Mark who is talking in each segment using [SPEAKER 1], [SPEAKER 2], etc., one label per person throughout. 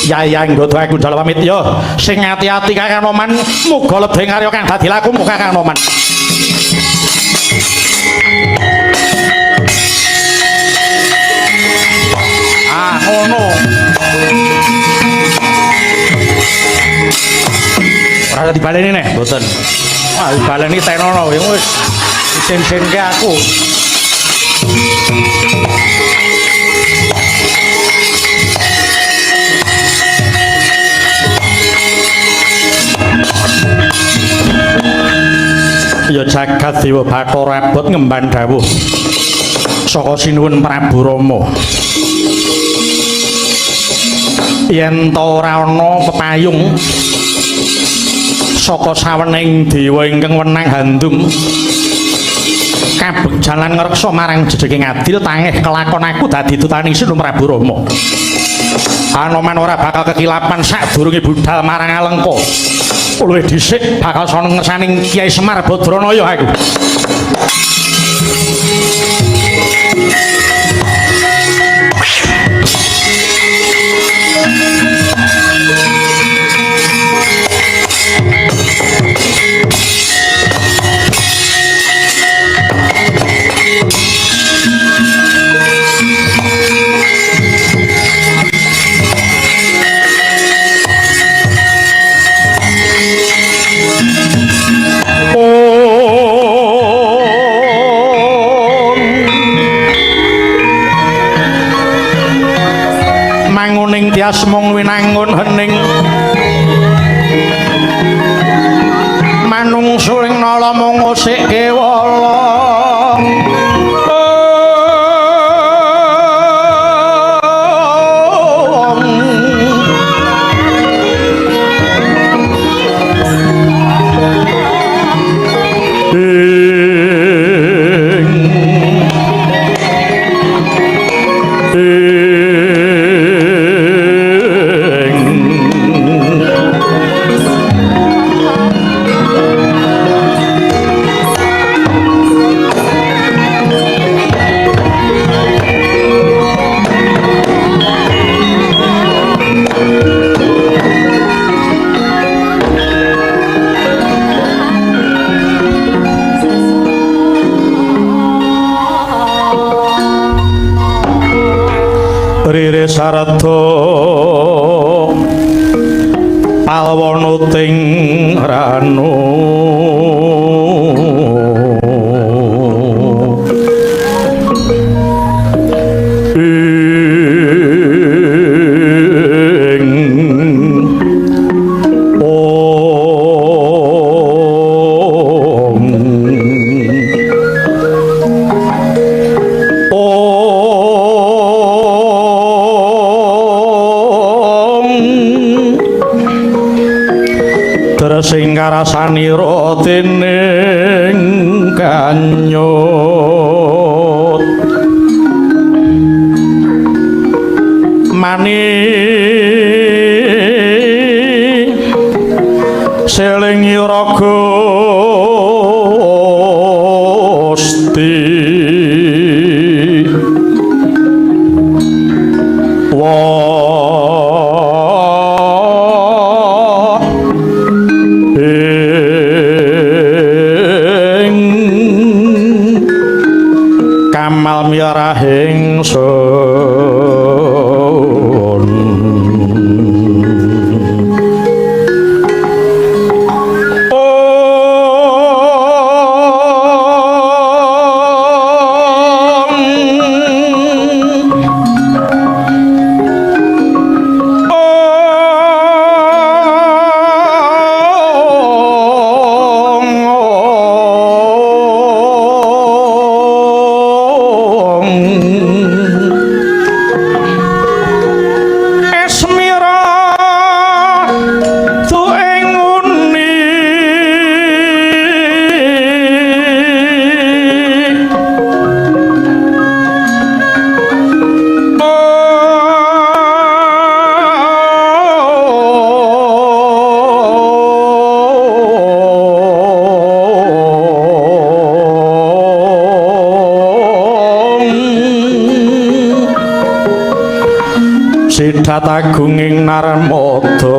[SPEAKER 1] Yayang nggodho aku jal pamit ya. Sing ati-ati Kakang Noman, muga lebih ngarya kang dadi lakumu Kakang Noman. Ah, ngono. Ora dibaleni nek, mboten. Wah, dibaleni tenono wis isin-isinke aku. Ya jagat Dewa Bathara abot ngemban dawuh saka sinuwun Prabu Rama. Yen ta ora ana pepayung saka sawening dewa ingkang wenang handung kabegjalan ngreksa marang jedheging adil tangih kelakon aku dadi tutaning sinuwun Prabu Rama. Anoman ora bakal kekilapan sadurunge budal marang Alengka. Luwih dhisik bakal sono ngersaning Kyai Semar Badranaya aku. Tiasmong winangun hening manungsuling nala mung sik kewala Sarada palwonuting ranu sing karasanira dening kanyut mani selingi raga Gusti miarahing sun oh datagunging narmada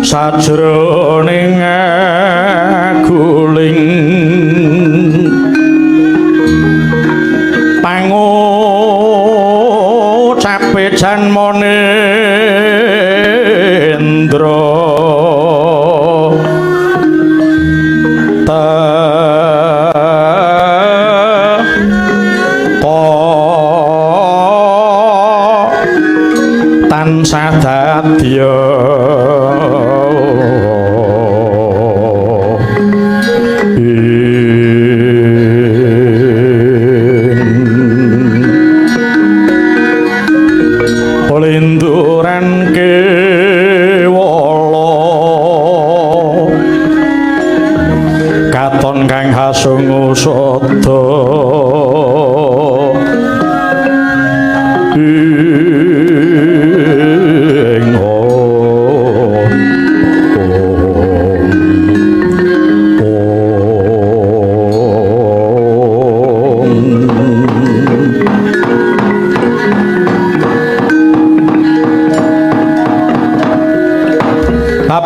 [SPEAKER 1] sajroning guling pangucape janmanendra tansah dadya linduran kewala katon kang hasung usada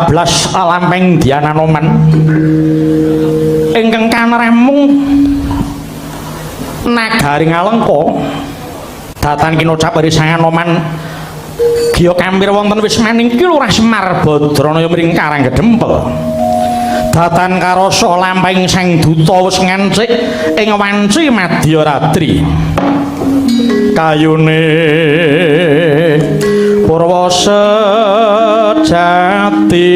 [SPEAKER 1] Blas alampeng Diananoman ingkang kanremung nagari Ngalengka datan kinocap Risanganoman Giya Kampir wonten wismaning ki Lurah Semar Badranaya mring Karang Gedempel datan karasa lampahing Sang Duta wis ngancik ing wanci Madya Ratri kayune Purwasa jati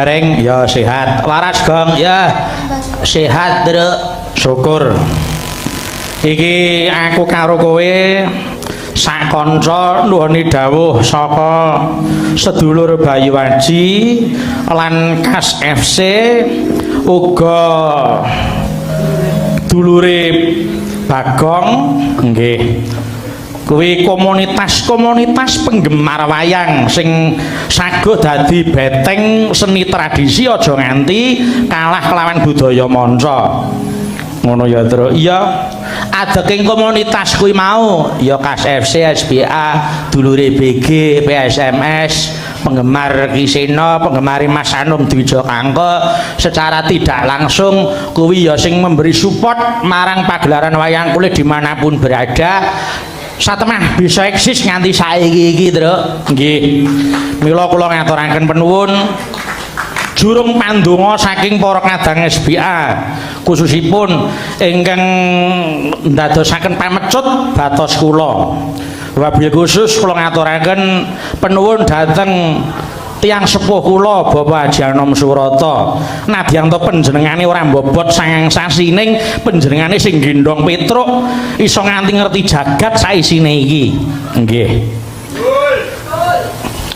[SPEAKER 1] Garing ya sehat. Waras Gong ya sehat Druk. Syukur. Iki aku karo kowe sak kanca nuwuni dawuh saka sedulur Bayu Waji lan Kas FC uga dulure Bagong nggih. Kuwi komunitas penggemar wayang sing saguh dadi beteng seni tradisi aja nganti kalah kelawan budaya manca. Ngono ya, Tru. Iya, adeking komunitas kuwi mau ya Kas FC, SBA, dulure BG, PSMS, penggemar Kisena, penggemar Mas Anum Dwija Kangke secara tidak langsung kuwi ya sing memberi support marang pagelaran wayang kulit dimanapun berada. Satemah bisa eksis nganti saiki iki, Tru. Nggih. Mila kula ngaturaken panuwun jurung pandonga saking para kadang SBA khususipun ingkang ndadosaken pamecut batos kula. Wabil khusus kula ngaturaken panuwun dhateng tiyang sepuh kula Bapak Haji Anom Surata. Nadyan to panjenengane ora mbobot sangang sasi ning panjenengane sing gendong Petruk iso nganti ngerti jagat saisine iki. Nggih.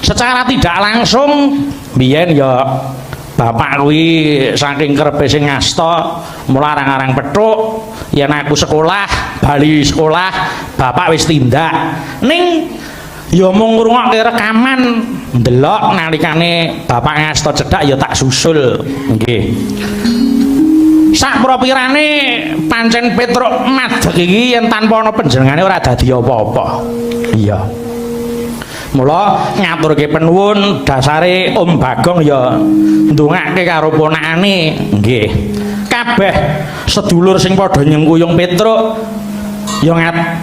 [SPEAKER 1] Secara tidak langsung biyen ya bapak kuwi saking kerepe sing ngasta mula arang-arang pethuk yen aku sekolah bali sekolah bapak wis tindak ning ya mung ngrungokke rekaman ndelok nalikane bapak ngasta cedhak ya tak susul nggih. Sak propirane pancen Petruk madeg iki yen tanpa ana panjenengane ora dadi apa-apa. Iya. Mula ngaturke panuwun dasare Om Bagong ya ndongake karo ponakane nggih. Kabeh sedulur sing padha nyengkuyung Petruk ya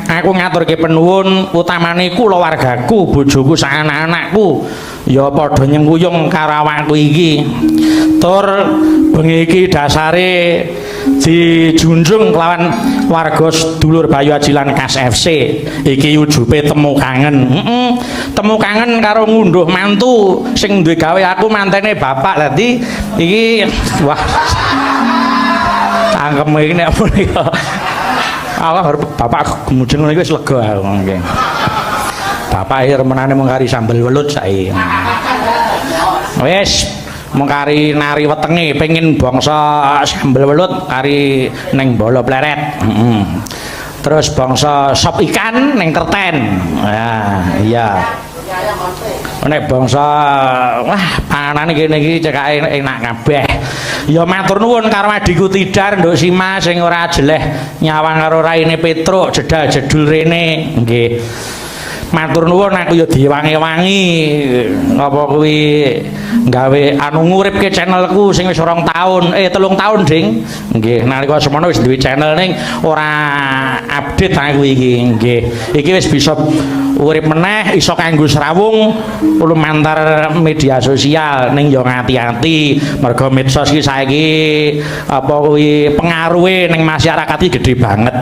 [SPEAKER 1] aku ngaturke panuwun utamane kulawargaku, bojoku sak anak-anakku ya padha nyengkuyung karo awakku iki. Tur bengi iki dasare dijunjung kelawan warga sedulur Bayu Haji lan Kas FC. Iki ujube temu kangen. Temu kangen karo ngunduh mantu sing duwe gawe aku mantene bapak. Dadi iki wah angkem iki nek punika Allah bapak gemujeng niku wis lega aku nggih. Bapak iki remenane mung kari sambel welut saiki. Wis mung kari nari wetenge pengin bangsa sambel welut kari ning Bolo Pleret. Terus bangsa sop ikan ning Kerten. Ya, iya. Nek bangsa wah panganane kene iki cekake enak kabeh. Ya matur nuwun karo adhiku Tidar Nduk Sima sing ora jeleh nyawang karo raine Petruk jedal jedul rene nggih. Matur nuwun aku ya diwangi-wangi apa kuwi gawe anu nguripke channelku sing wis 2 tahun 3 tahun ding nggih. Nalika semono wis duwe channel ning ora update aku iki nggih. Iki wis bisa urip meneh iso kanggo srawung lumantar media sosial ning yo ngati-ati mergo medsos iki saiki apa kuwi pengaruhe ning masyarakat iki gedhe banget.